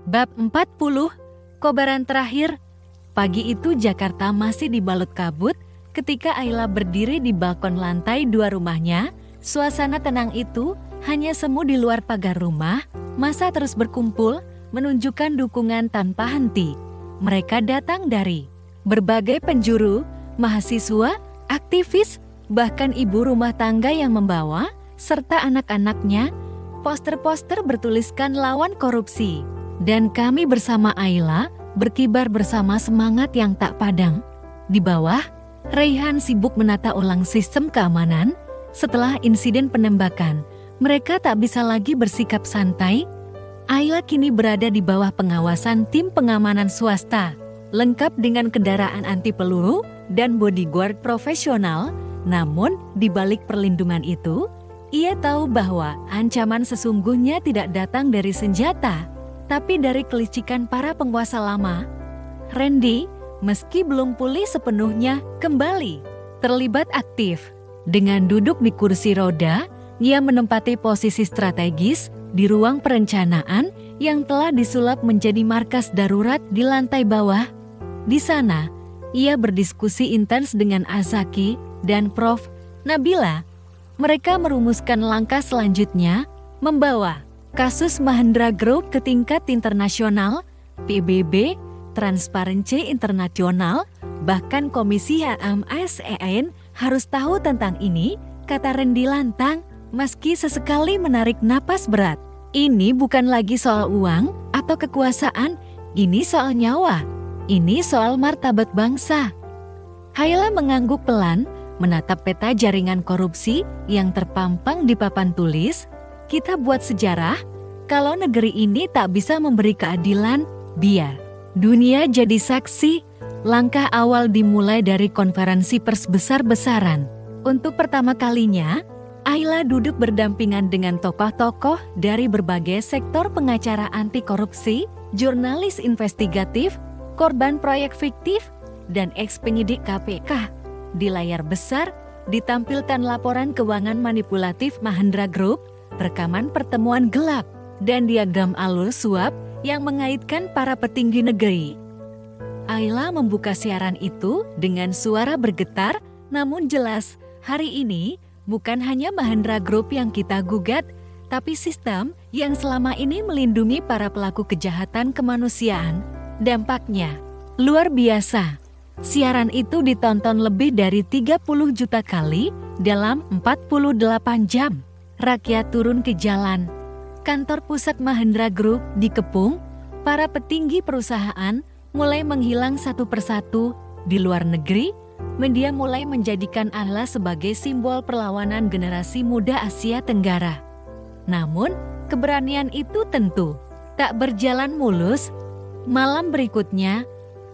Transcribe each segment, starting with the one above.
Bab 40, Kobaran Terakhir. Pagi itu Jakarta masih dibalut kabut ketika Ayla berdiri di balkon lantai 2 rumahnya. Suasana tenang itu hanya semu di luar pagar rumah. Massa terus berkumpul menunjukkan dukungan tanpa henti. Mereka datang dari berbagai penjuru, mahasiswa, aktivis, bahkan ibu rumah tangga yang membawa, serta anak-anaknya, poster-poster bertuliskan lawan korupsi. Dan kami bersama Ayla berkibar bersama semangat yang tak padam. Di bawah, Raihan sibuk menata ulang sistem keamanan. Setelah insiden penembakan, mereka tak bisa lagi bersikap santai. Ayla kini berada di bawah pengawasan tim pengamanan swasta, lengkap dengan kendaraan anti peluru dan bodyguard profesional. Namun, di balik perlindungan itu, ia tahu bahwa ancaman sesungguhnya tidak datang dari senjata, tapi dari kelicikan para penguasa lama. Randy, meski belum pulih sepenuhnya, kembali terlibat aktif. Dengan duduk di kursi roda, ia menempati posisi strategis di ruang perencanaan yang telah disulap menjadi markas darurat di lantai bawah. Di sana, ia berdiskusi intens dengan Azaki dan Prof. Nabila. Mereka merumuskan langkah selanjutnya, membawa kasus Mahendra Group ke tingkat internasional, PBB, Transparency International, bahkan Komisi HAM ASEAN harus tahu tentang ini, kata Randy lantang, meski sesekali menarik napas berat. Ini bukan lagi soal uang atau kekuasaan, ini soal nyawa, ini soal martabat bangsa. Ayla mengangguk pelan, menatap peta jaringan korupsi yang terpampang di papan tulis. Kita buat sejarah, kalau negeri ini tak bisa memberi keadilan, biar dunia jadi saksi. Langkah awal dimulai dari konferensi pers besar-besaran. Untuk pertama kalinya, Ayla duduk berdampingan dengan tokoh-tokoh dari berbagai sektor, pengacara anti korupsi, jurnalis investigatif, korban proyek fiktif, dan eks-penyidik KPK. Di layar besar, ditampilkan laporan keuangan manipulatif Mahendra Group, rekaman pertemuan gelap, dan diagram alur suap yang mengaitkan para petinggi negeri. Ayla membuka siaran itu dengan suara bergetar, namun jelas, hari ini bukan hanya Mahendra Group yang kita gugat, tapi sistem yang selama ini melindungi para pelaku kejahatan kemanusiaan. Dampaknya luar biasa. Siaran itu ditonton lebih dari 30 juta kali dalam 48 jam. Rakyat turun ke jalan. Kantor pusat Mahendra Group dikepung. Para petinggi perusahaan mulai menghilang satu persatu. Di luar negeri, media mulai menjadikan Ayla sebagai simbol perlawanan generasi muda Asia Tenggara. Namun, keberanian itu tentu tak berjalan mulus. Malam berikutnya,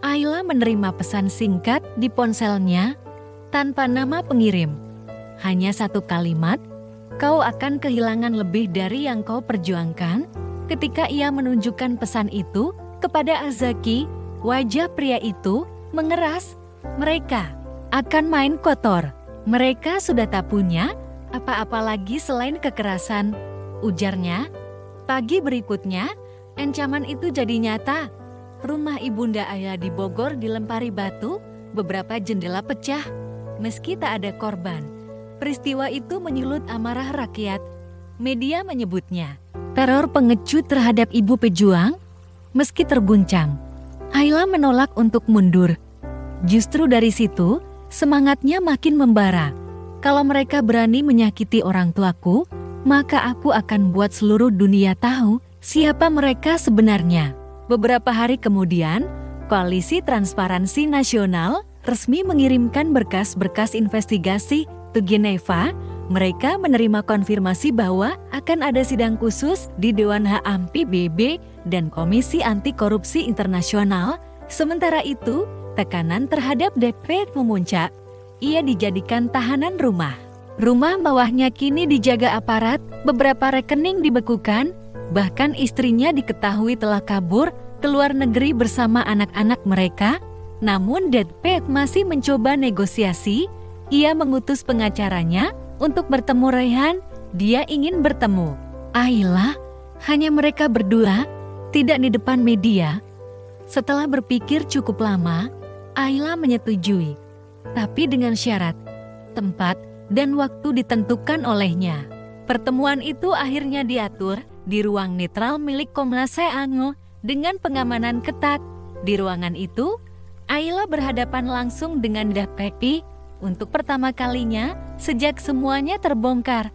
Ayla menerima pesan singkat di ponselnya tanpa nama pengirim. Hanya satu kalimat, kau akan kehilangan lebih dari yang kau perjuangkan. Ketika ia menunjukkan pesan itu kepada Azaki, wajah pria itu mengeras. Mereka akan main kotor. Mereka sudah tak punya apa-apa lagi selain kekerasan, ujarnya. Pagi berikutnya, ancaman itu jadi nyata. Rumah Ibunda Ayla di Bogor dilempari batu, beberapa jendela pecah. Meski tak ada korban, peristiwa itu menyulut amarah rakyat. Media menyebutnya teror pengecut terhadap ibu pejuang. Meski terguncang, Ayla menolak untuk mundur. Justru dari situ, semangatnya makin membara. Kalau mereka berani menyakiti orang tuaku, maka aku akan buat seluruh dunia tahu siapa mereka sebenarnya. Beberapa hari kemudian, Koalisi Transparansi Nasional resmi mengirimkan berkas-berkas investigasi ke Geneva. Mereka menerima konfirmasi bahwa akan ada sidang khusus di Dewan HAM PBB dan Komisi Anti Korupsi Internasional. Sementara itu, tekanan terhadap DP memuncak. Ia dijadikan tahanan rumah. Rumah bawahnya kini dijaga aparat, beberapa rekening dibekukan, bahkan istrinya diketahui telah kabur ke luar negeri bersama anak-anak mereka. Namun DP masih mencoba negosiasi. Ia mengutus pengacaranya untuk bertemu Raihan. Dia ingin bertemu Ayla. Hanya mereka berdua. tidak di depan media. Setelah berpikir cukup lama, Ayla menyetujui, tapi dengan syarat, tempat dan waktu ditentukan olehnya. Pertemuan itu akhirnya diatur di ruang netral milik Komnas HAM dengan pengamanan ketat. Di ruangan itu, Ayla berhadapan langsung dengan Dapeti untuk pertama kalinya sejak semuanya terbongkar.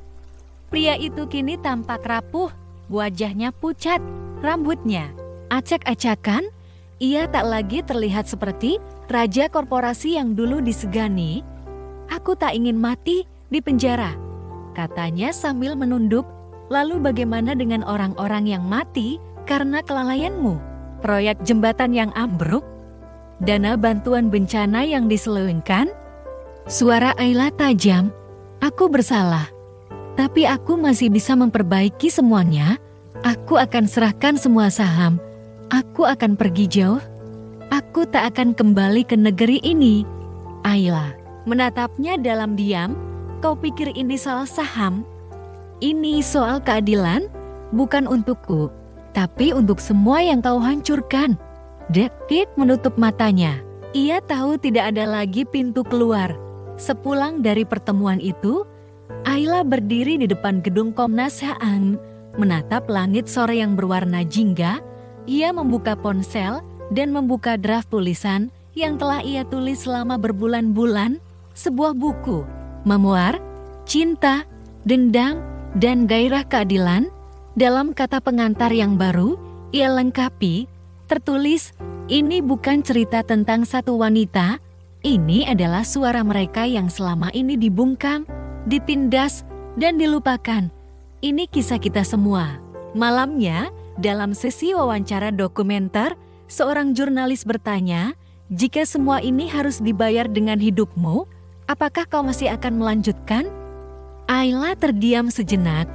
Pria itu kini tampak rapuh, wajahnya pucat, rambutnya acak-acakan. Ia tak lagi terlihat seperti raja korporasi yang dulu disegani. "Aku tak ingin mati di penjara," katanya sambil menunduk. "Lalu bagaimana dengan orang-orang yang mati karena kelalaianmu? Proyek jembatan yang ambruk? Dana bantuan bencana yang diselewengkan?" Suara Ayla tajam. "Aku bersalah, tapi aku masih bisa memperbaiki semuanya. Aku akan serahkan semua saham. Aku akan pergi jauh. Aku tak akan kembali ke negeri ini." Ayla menatapnya dalam diam. "Kau pikir ini soal saham? Ini soal keadilan, bukan untukku, tapi untuk semua yang kau hancurkan." David menutup matanya. Ia tahu tidak ada lagi pintu keluar. Sepulang dari pertemuan itu, Ayla berdiri di depan gedung Komnas HAM, menatap langit sore yang berwarna jingga. Ia membuka ponsel dan membuka draft tulisan yang telah ia tulis selama berbulan-bulan, sebuah buku, memoir, cinta, dendam, dan gairah keadilan. Dalam kata pengantar yang baru, ia lengkapi, tertulis, "Ini bukan cerita tentang satu wanita, ini adalah suara mereka yang selama ini dibungkam, ditindas, dan dilupakan. Ini kisah kita semua." Malamnya, dalam sesi wawancara dokumenter, seorang jurnalis bertanya, "Jika semua ini harus dibayar dengan hidupmu, apakah kau masih akan melanjutkan?" Ayla terdiam sejenak.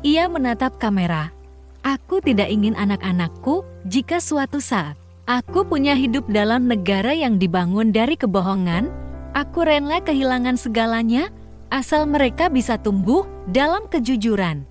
Ia menatap kamera. "Aku tidak ingin anak-anakku jika suatu saat aku punya hidup dalam negara yang dibangun dari kebohongan. Aku rela kehilangan segalanya asal mereka bisa tumbuh dalam kejujuran."